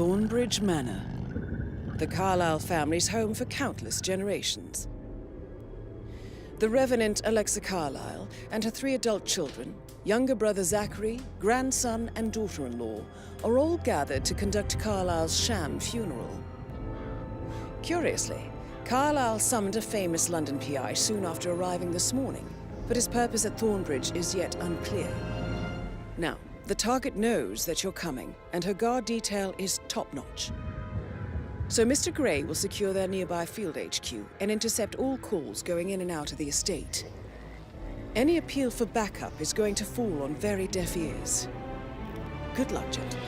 Thornbridge Manor, the Carlyle family's home for countless generations. The Revenant Alexa Carlyle and her 3 adult children, younger brother Zachary, grandson, and daughter-in-law, are all gathered to conduct Carlyle's sham funeral. Curiously, Carlyle summoned a famous London PI soon after arriving this morning, but his purpose at Thornbridge is yet unclear. Now, the target knows that you're coming, and her guard detail is top-notch. So Mr. Gray will secure their nearby field HQ and intercept all calls going in and out of the estate. Any appeal for backup is going to fall on very deaf ears. Good luck, gentlemen.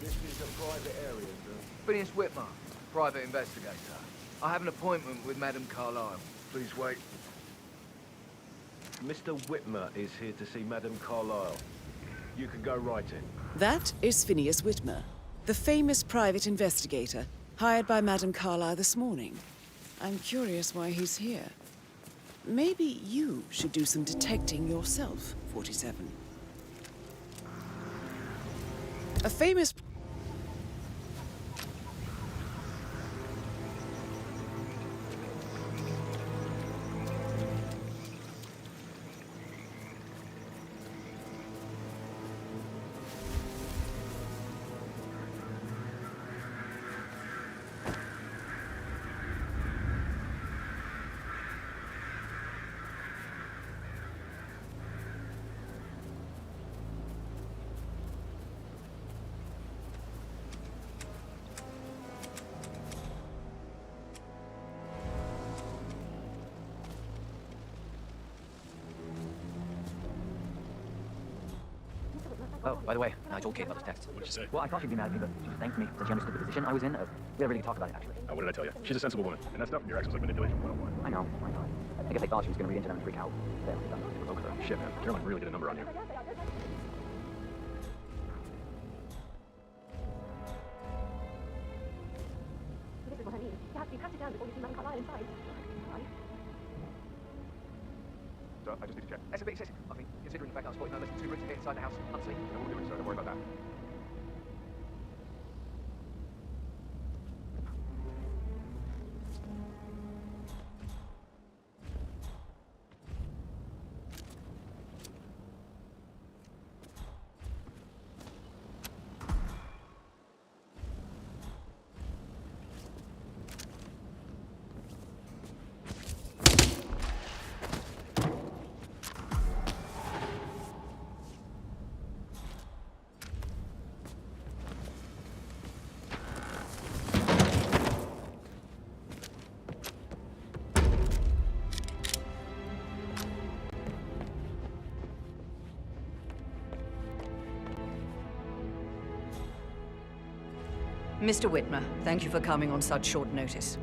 This is a private area, sir. Phineas Whitmer, private investigator. I have an appointment with Madame Carlyle. Please wait. Mr. Whitmer is here to see Madame Carlyle. You can go right in. That is Phineas Whitmer, the famous private investigator hired by Madame Carlyle this morning. I'm curious why he's here. Maybe you should do some detecting yourself, 47. A famous... Oh, by the way, I told Kate about this text. What did she say? Well, I thought she'd be mad at me, but she just thanked me, said she understood the position I was in. We haven't really talked about it, actually. What did I tell you? She's a sensible woman. And that stuff in your ex was like manipulation 101. I know. I guess they thought she was going to read into them and freak out. Then we done to provoke her. Shit, man. Caroline really did a number on you. This is what I mean. You have to be patted down before you see Madame Carlyle inside. Right? So, I just need to check. That's a bit excessive, I think, considering the fact that I spotted no less than 2 bricks to get inside the house unseen. No, we're doing so. Don't worry about that. Mr. Whitmer, thank you for coming on such short notice.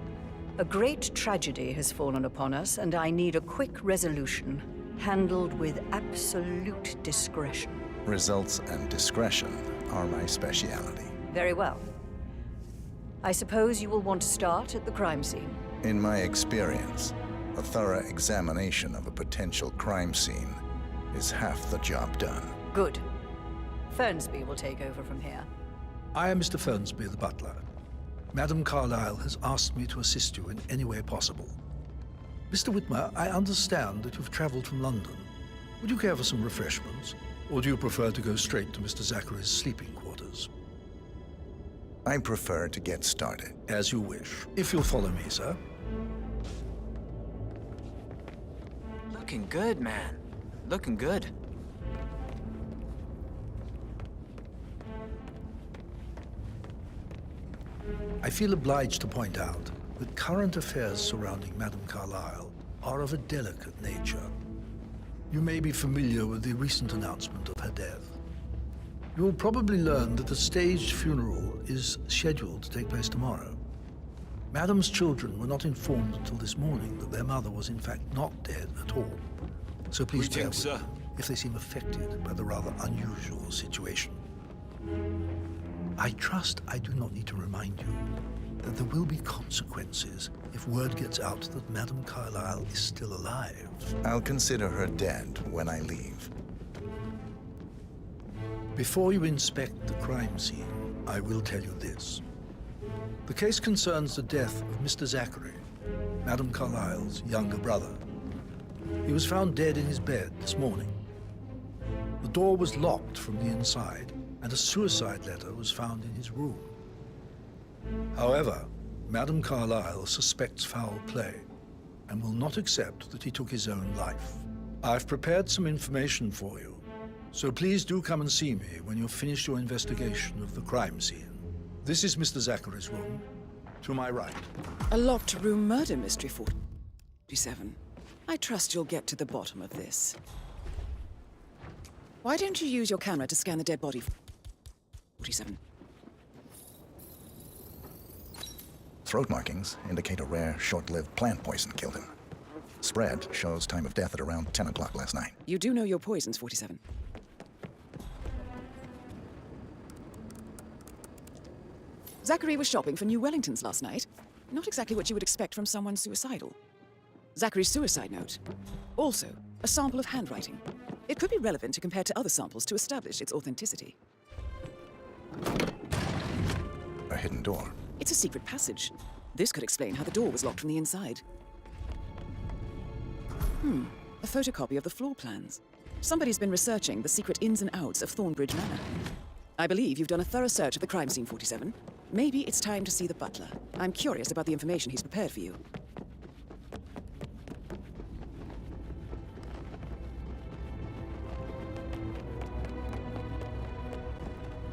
A great tragedy has fallen upon us, and I need a quick resolution, handled with absolute discretion. Results and discretion are my speciality. Very well. I suppose you will want to start at the crime scene. In my experience, a thorough examination of a potential crime scene is half the job done. Good. Fernsby will take over from here. I am Mr. Fernsby, the butler. Madame Carlyle has asked me to assist you in any way possible. Mr. Whitmer, I understand that you've traveled from London. Would you care for some refreshments? Or do you prefer to go straight to Mr. Zachary's sleeping quarters? I prefer to get started. As you wish. If you'll follow me, sir. Looking good, man. Looking good. I feel obliged to point out that current affairs surrounding Madame Carlyle are of a delicate nature. You may be familiar with the recent announcement of her death. You will probably learn that a staged funeral is scheduled to take place tomorrow. Madame's children were not informed until this morning that their mother was in fact not dead at all. So please bear with them if they seem affected by the rather unusual situation. I trust I do not need to remind you that there will be consequences if word gets out that Madame Carlyle is still alive. I'll consider her dead when I leave. Before you inspect the crime scene, I will tell you this. The case concerns the death of Mr. Zachary, Madame Carlyle's younger brother. He was found dead in his bed this morning. The door was locked from the inside, and a suicide letter was found in his room. However, Madame Carlyle suspects foul play and will not accept that he took his own life. I've prepared some information for you, so please do come and see me when you've finished your investigation of the crime scene. This is Mr. Zachary's room, to my right. A locked room murder mystery 47. I trust you'll get to the bottom of this. Why don't you use your camera to scan the dead body? 47. Throat markings indicate a rare, short-lived plant poison killed him. Spread shows time of death at around 10 o'clock last night. You do know your poisons, 47. Zachary was shopping for New Wellingtons last night. Not exactly what you would expect from someone suicidal. Zachary's suicide note. Also, a sample of handwriting. It could be relevant to compare to other samples to establish its authenticity. A hidden door. It's a secret passage. This could explain how the door was locked from the inside. A photocopy of the floor plans. Somebody's been researching the secret ins and outs of Thornbridge Manor. I believe you've done a thorough search of the crime scene, 47. Maybe it's time to see the butler. I'm curious about the information he's prepared for you.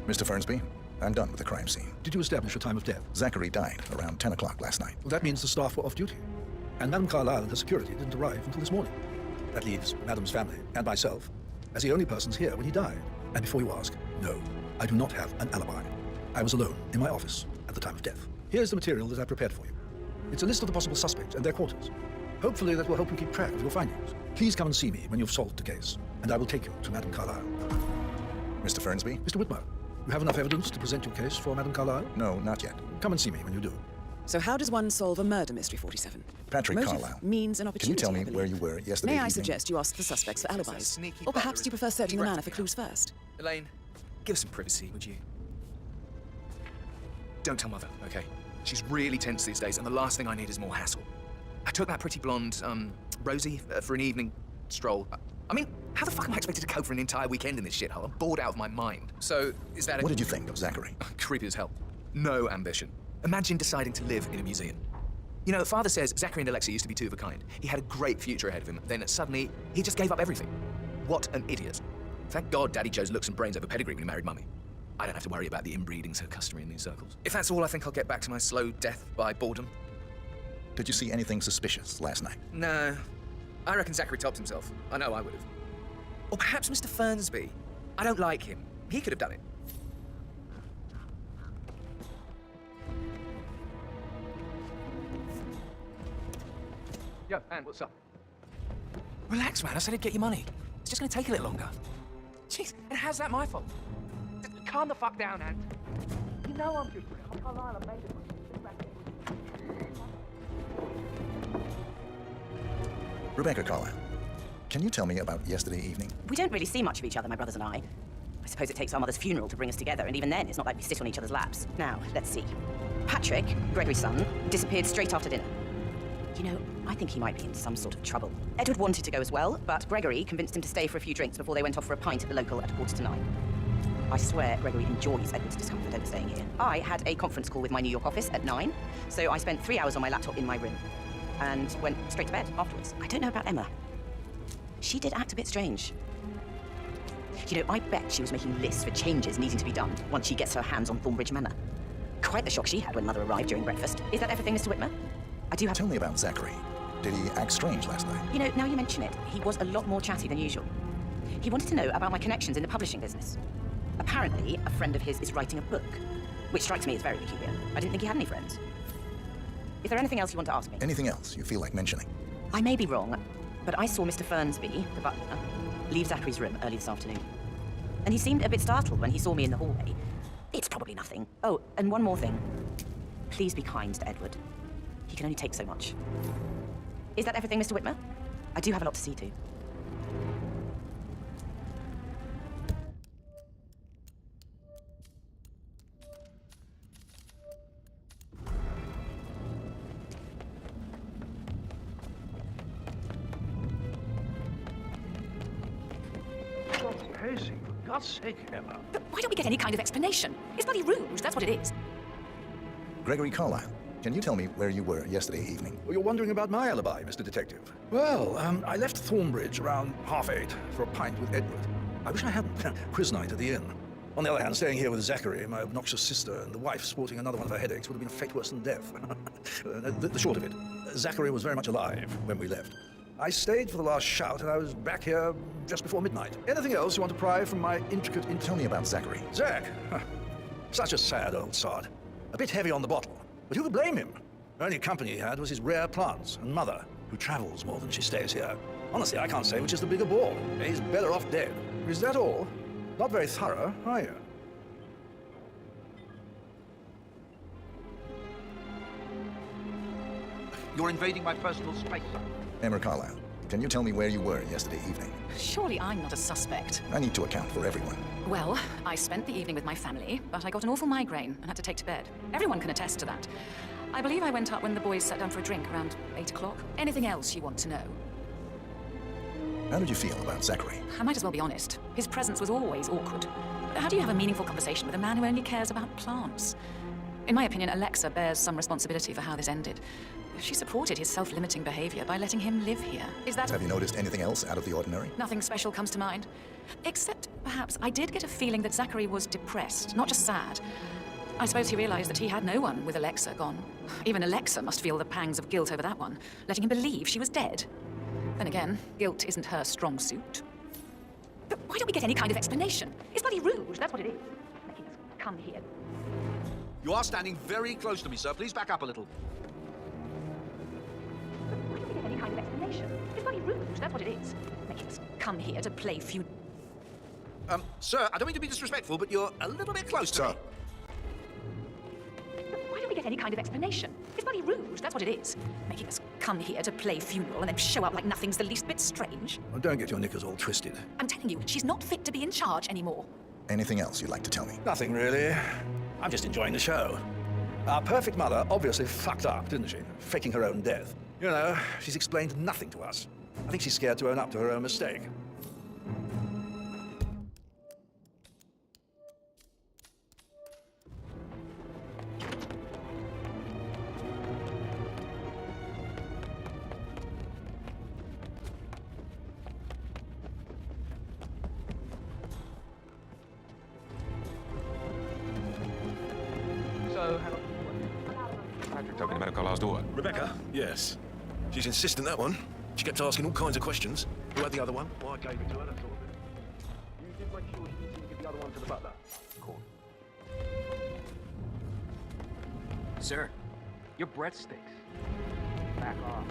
Mr. Fernsby, I'm done with the crime scene. Did you establish a time of death? Zachary died around 10 o'clock last night. Well, that means the staff were off duty. And Madame Carlyle and her security didn't arrive until this morning. That leaves Madame's family and myself as the only persons here when he died. And before you ask, no, I do not have an alibi. I was alone in my office at the time of death. Here's the material that I prepared for you. It's a list of the possible suspects and their quarters. Hopefully that will help you keep track of your findings. Please come and see me when you've solved the case, and I will take you to Madame Carlyle. Mr. Fernsby? Mr. Whitmer, you have enough evidence to present your case for Madame Carlyle? No, not yet. Come and see me when you do. So how does one solve a murder mystery, 47? Patrick Motive, Carlyle. means and Can you opportunity, tell I me believe. where you were yesterday May I evening? suggest you ask the suspects for alibis? sneaky Or perhaps bugger, you prefer isn't searching he? the manor for Ratting me clues first? Elaine, give us some privacy, would you? Don't tell Mother, okay? She's really tense these days, and the last thing I need is more hassle. I took that pretty blonde, Rosie, for an evening stroll. I mean, how the fuck am I expected to cope for an entire weekend in this shithole? I'm bored out of my mind. So, is that What did you think of Zachary? Creepy as hell. No ambition. Imagine deciding to live in a museum. You know, Father says Zachary and Alexa used to be two of a kind. He had a great future ahead of him, then suddenly, he just gave up everything. What an idiot. Thank God Daddy chose looks and brains over pedigree when he married Mummy. I don't have to worry about the inbreeding so customary in these circles. If that's all, I think I'll get back to my slow death by boredom. Did you see anything suspicious last night? No. I reckon Zachary topped himself. I know I would have. Or perhaps Mr. Fernsby. I don't like him. He could have done it. Yo, Anne, what's up? Relax, man. I said I'd get your money. It's just gonna take a little longer. Jeez, and how's that my fault? Just calm the fuck down, Anne. You know I'm good for it. I'm Carlisle, I made it. Rebecca Carlyle, can you tell me about yesterday evening? We don't really see much of each other, my brothers and I. I suppose it takes our mother's funeral to bring us together, and even then, it's not like we sit on each other's laps. Now, let's see. Patrick, Gregory's son, disappeared straight after dinner. You know, I think he might be in some sort of trouble. Edward wanted to go as well, but Gregory convinced him to stay for a few drinks before they went off for a pint at the local at 9:15. I swear Gregory enjoys Edward's discomfort over staying here. I had a conference call with my New York office at 9, so I spent 3 hours on my laptop in my room and went straight to bed afterwards. I don't know about Emma. She did act a bit strange. You know, I bet she was making lists for changes needing to be done once she gets her hands on Thornbridge Manor. Quite the shock she had when Mother arrived during breakfast. Is that everything, Mr. Whitmer? I do have... Tell me about Zachary. Did he act strange last night? You know, now you mention it, he was a lot more chatty than usual. He wanted to know about my connections in the publishing business. Apparently, a friend of his is writing a book, which strikes me as very peculiar. I didn't think he had any friends. Is there anything else you want to ask me? Anything else you feel like mentioning? I may be wrong, but I saw Mr. Fernsby, the butler, leave Zachary's room early this afternoon. And he seemed a bit startled when he saw me in the hallway. It's probably nothing. Oh, and one more thing. please be kind to Edward. He can only take so much. Is that everything, Mr. Whitmer? I do have a lot to see to. Hazy, for God's sake, Emma. But why don't we get any kind of explanation? It's bloody rude, that's what it is. Gregory Carlyle, can you tell me where you were yesterday evening? Well, you're wondering about my alibi, Mr. Detective. Well, I left Thornbridge around 8:30 for a pint with Edward. I wish I hadn't. Quiz night at the inn. On the other hand, staying here with Zachary, my obnoxious sister, and the wife sporting another one of her headaches would have been a fate worse than death. The short of it, Zachary was very much alive when we left. I stayed for the last shout, and I was back here just before midnight. Anything else you want to pry from my intricate... Tell me about Zachary. Zach? Huh. Such a sad old sod. A bit heavy on the bottle. But who could blame him? The only company he had was his rare plants and mother, who travels more than she stays here. Honestly, I can't say which is the bigger bore. He's better off dead. Is that all? Not very thorough, are you? You're invading my personal space, sir. Emma Carlyle, can you tell me where you were yesterday evening? Surely I'm not a suspect. I need to account for everyone. Well, I spent the evening with my family, but I got an awful migraine and had to take to bed. Everyone can attest to that. I believe I went up when the boys sat down for a drink around 8 o'clock. Anything else you want to know? How did you feel about Zachary? I might as well be honest. His presence was always awkward. How do you have a meaningful conversation with a man who only cares about plants? In my opinion, Alexa bears some responsibility for how this ended. She supported his self-limiting behavior by letting him live here. Is that... Have you noticed anything else out of the ordinary? Nothing special comes to mind. Except, perhaps, I did get a feeling that Zachary was depressed, not just sad. I suppose he realized that he had no one with Alexa gone. Even Alexa must feel the pangs of guilt over that one, letting him believe she was dead. Then again, guilt isn't her strong suit. But why don't we get any kind of explanation? It's bloody rude, that's what it is. Making us come here. You are standing very close to me, sir. Please back up a little. Why don't we get any kind of explanation? It's bloody rude, that's what it is. Making us come here to play feud. Sir, I don't mean to be disrespectful, but you're a little bit close to me. Why don't we get any kind of explanation? It's bloody rude, that's what it is. Making us come here to play funeral and then show up like nothing's the least bit strange. Well, don't get your knickers all twisted. I'm telling you, she's not fit to be in charge anymore. Anything else you'd like to tell me? Nothing really. I'm just enjoying the show. Our perfect mother obviously fucked up, didn't she? Faking her own death. You know, she's explained nothing to us. I think she's scared to own up to her own mistake. Talking about Carlisle's daughter. Rebecca? Yes. She's insistent, that one. She kept asking all kinds of questions. Who had the other one? Why I gave it to her, that sort of thing. You did make sure you didn't give the other one to the butler. Cool. Sir, your breath stinks. Back off.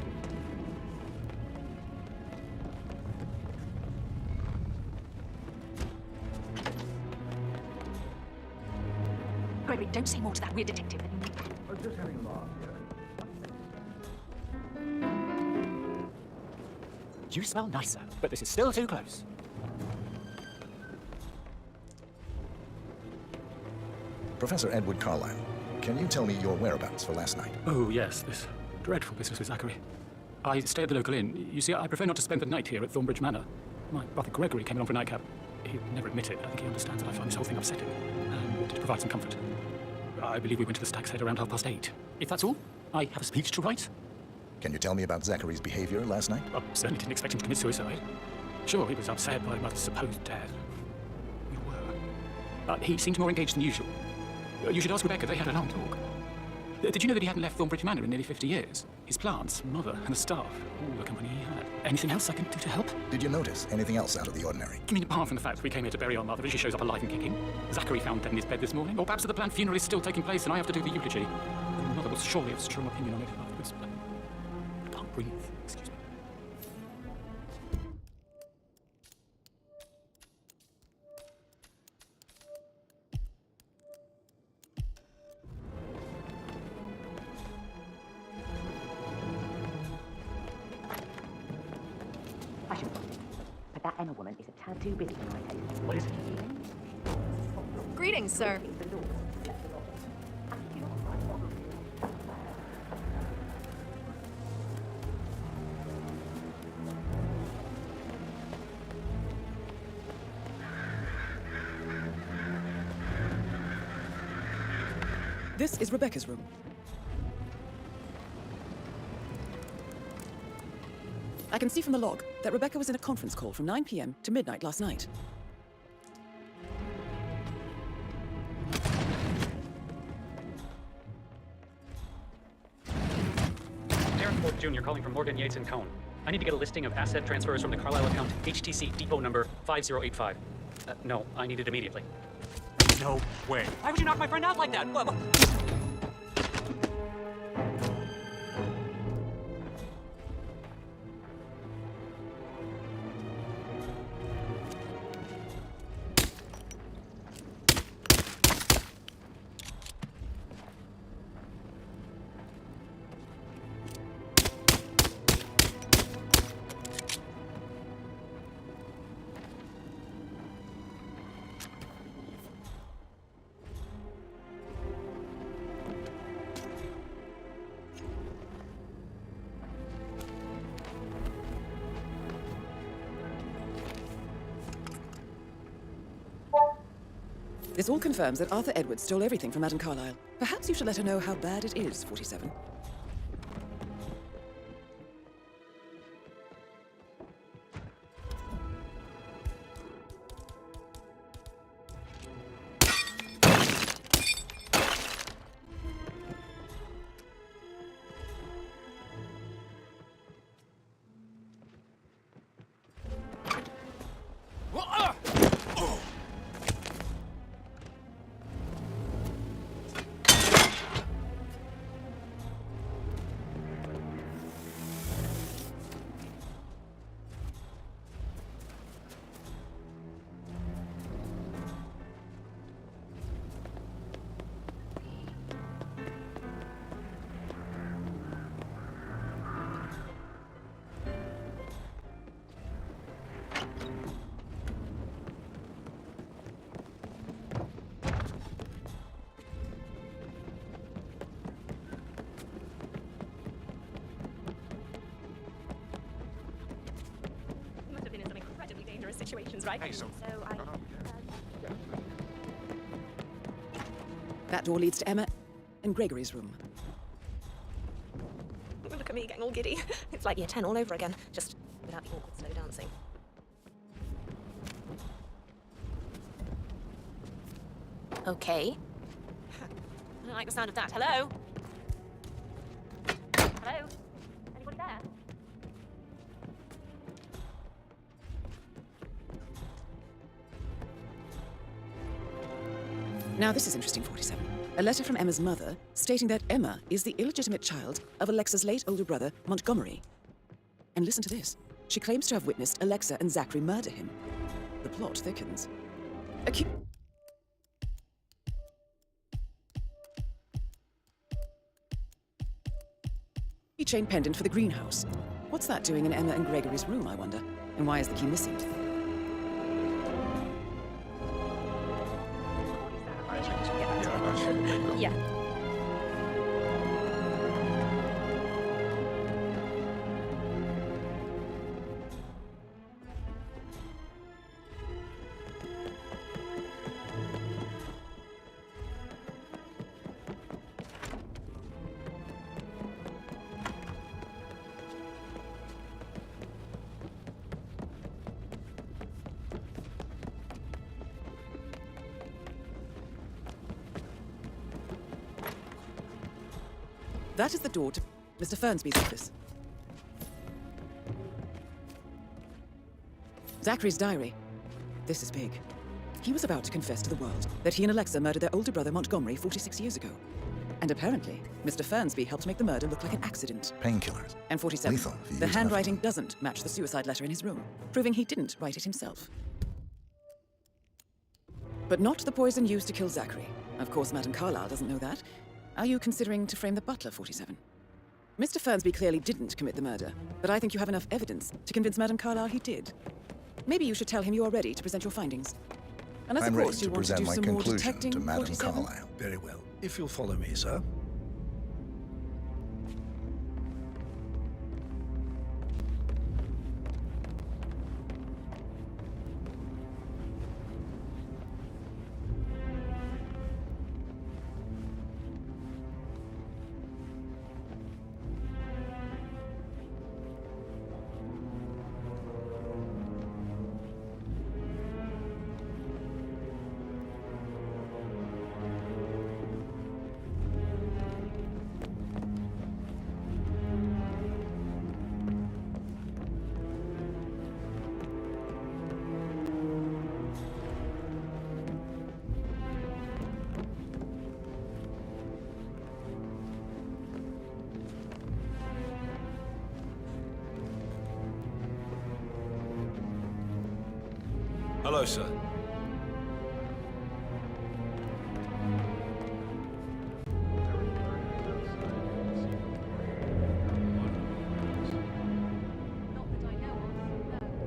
Gregory, don't say more to that weird detective. I was just having a laugh, yeah. You smell nicer, but this is still too close. Professor Edward Carlyle, can you tell me your whereabouts for last night? Oh, yes, this dreadful business with Zachary. I stay at the local inn. You see, I prefer not to spend the night here at Thornbridge Manor. My brother Gregory came along for a nightcap. He'd never admit it. I think he understands that I find this whole thing upsetting. And to provide some comfort, I believe we went to the Stag's Head around 8:30. If that's all, I have a speech to write. Can you tell me about Zachary's behavior last night? I certainly didn't expect him to commit suicide. Sure, he was upset by mother's supposed death. We were. He seemed more engaged than usual. You should ask Rebecca, they had a long talk. Did you know that he hadn't left Thornbridge Manor in nearly 50 years? His plants, mother, and the staff, all the company he had. Anything else I can do to help? Did you notice anything else out of the ordinary? You mean apart from the fact that we came here to bury our mother and she shows up alive and kicking? Zachary found dead in his bed this morning? Or perhaps the planned funeral is still taking place and I have to do the eulogy? And mother will surely have a strong opinion on it afterwards. I can't breathe. Excuse me. That Emma woman is a tad too busy for my taste. What is it? Greetings, sir. This is Rebecca's room. I can see from the log that Rebecca was in a conference call from 9 p.m. to midnight last night. Darren Ford Jr. calling from Morgan, Yates & Cohn. I need to get a listing of asset transfers from the Carlisle account, HTC depot number 5085. No, I need it immediately. No way. Why would you knock my friend out like that? This all confirms that Arthur Edwards stole everything from Madame Carlisle. Perhaps you should let her know how bad it is, 47. Situations, right? Hey, so I... That door leads to Emma and Gregory's room. Look at me getting all giddy. It's like year 10 all over again, just without the awkward slow dancing. Okay. I don't like the sound of that. Hello? Hello? Anybody there? Now this is interesting, 47. A letter from Emma's mother stating that Emma is the illegitimate child of Alexa's late older brother, Montgomery. And listen to this. She claims to have witnessed Alexa and Zachary murder him. The plot thickens. Keychain pendant for the greenhouse. What's that doing in Emma and Gregory's room, I wonder? And why is the key missing? Yeah. That is the door to Mr. Fernsby's office. Zachary's diary. This is big. He was about to confess to the world that he and Alexa murdered their older brother Montgomery 46 years ago. And apparently, Mr. Fernsby helped make the murder look like an accident. Painkillers. And 47. Lethal if you The use handwriting doesn't match the suicide letter in his room, proving he didn't write it himself. But not the poison used to kill Zachary. Of course, Madame Carlisle doesn't know that. Are you considering to frame the butler, 47? Mr. Fernsby clearly didn't commit the murder, but I think you have enough evidence to convince Madame Carlisle he did. Maybe you should tell him you are ready to present your findings. Unless, I'm of ready course, to you want to present do my some more conclusion detecting, to Madame 47? Carlyle. Very well. If you'll follow me, sir. Hello, sir.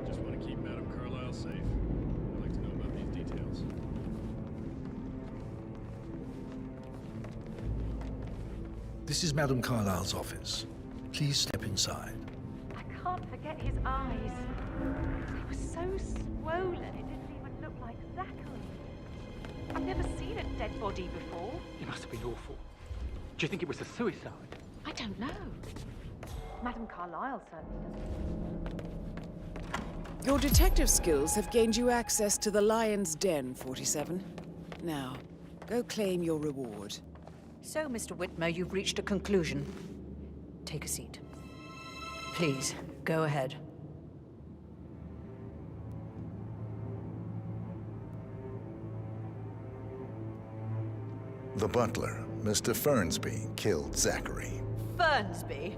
Just want to keep Madame Carlyle safe. I'd like to know about these details. This is Madame Carlyle's office. Please step inside. I can't forget his eyes. They were so swollen, it didn't even look like Zachary. I've never seen a dead body before. It must have been awful. Do you think it was a suicide? I don't know. Madame Carlyle certainly doesn't. Your detective skills have gained you access to the Lion's Den, 47. Now, go claim your reward. So, Mr. Whitmer, you've reached a conclusion. Take a seat. Please, go ahead. The butler, Mr. Fernsby, killed Zachary. Fernsby?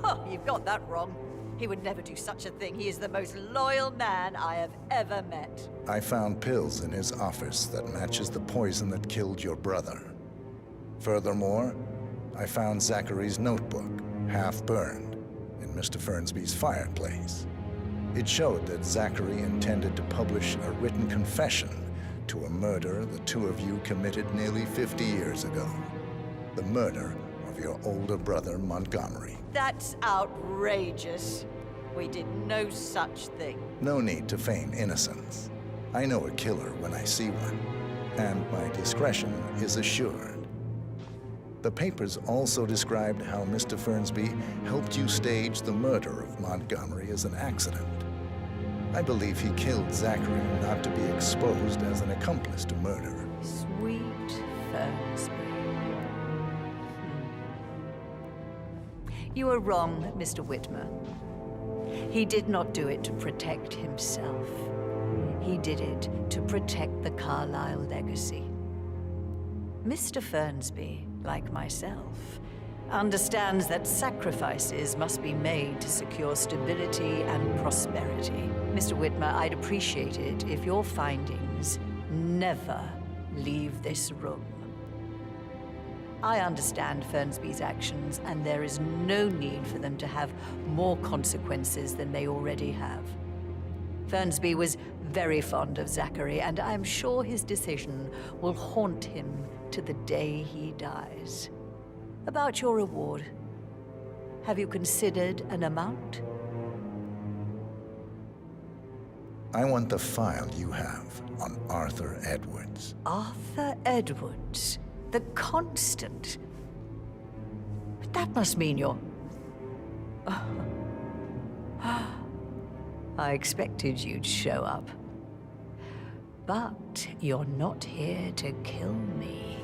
Oh, you've got that wrong. He would never do such a thing. He is the most loyal man I have ever met. I found pills in his office that matches the poison that killed your brother. Furthermore, I found Zachary's notebook, half burned, in Mr. Fernsby's fireplace. It showed that Zachary intended to publish a written confession to a murder the two of you committed nearly 50 years ago. The murder of your older brother, Montgomery. That's outrageous. We did no such thing. No need to feign innocence. I know a killer when I see one, and my discretion is assured. The papers also described how Mr. Fernsby helped you stage the murder of Montgomery as an accident. I believe he killed Zachary not to be exposed as an accomplice to murder. Sweet Fernsby. You are wrong, Mr. Whitmer. He did not do it to protect himself. He did it to protect the Carlyle legacy. Mr. Fernsby, like myself, understands that sacrifices must be made to secure stability and prosperity. Mr. Whitmer, I'd appreciate it if your findings never leave this room. I understand Fernsby's actions, and there is no need for them to have more consequences than they already have. Fernsby was very fond of Zachary, and I'm sure his decision will haunt him to the day he dies. About your reward, have you considered an amount? I want the file you have on Arthur Edwards. Arthur Edwards, the Constant. But that must mean you're... I expected you'd show up. But you're not here to kill me.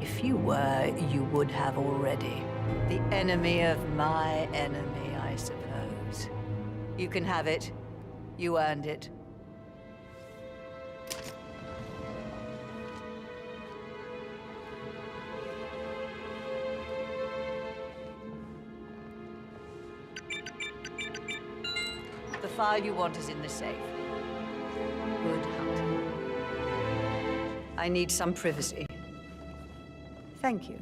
If you were, you would have already. The enemy of my enemy, I suppose. You can have it. You earned it. The file you want is in the safe. Good hunting. I need some privacy. Thank you.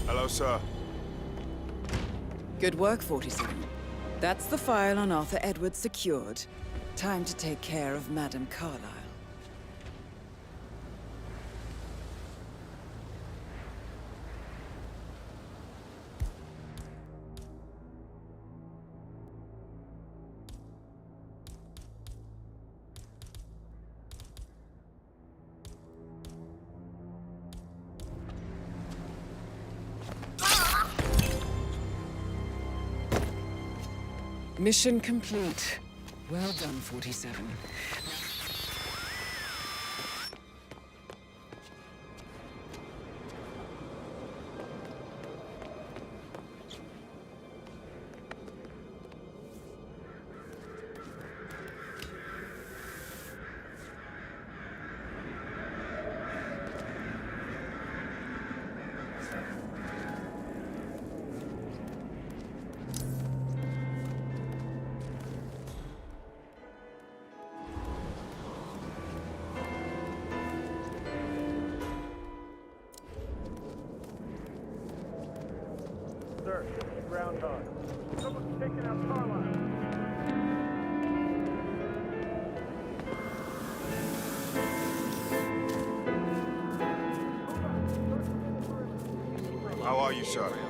Hello, sir. Good work, 47. That's the file on Arthur Edwards secured. Time to take care of Madame Carlyle. Mission complete. Well done, 47. Sir, groundhog. Someone's taking out Carlyle. How are you, sir?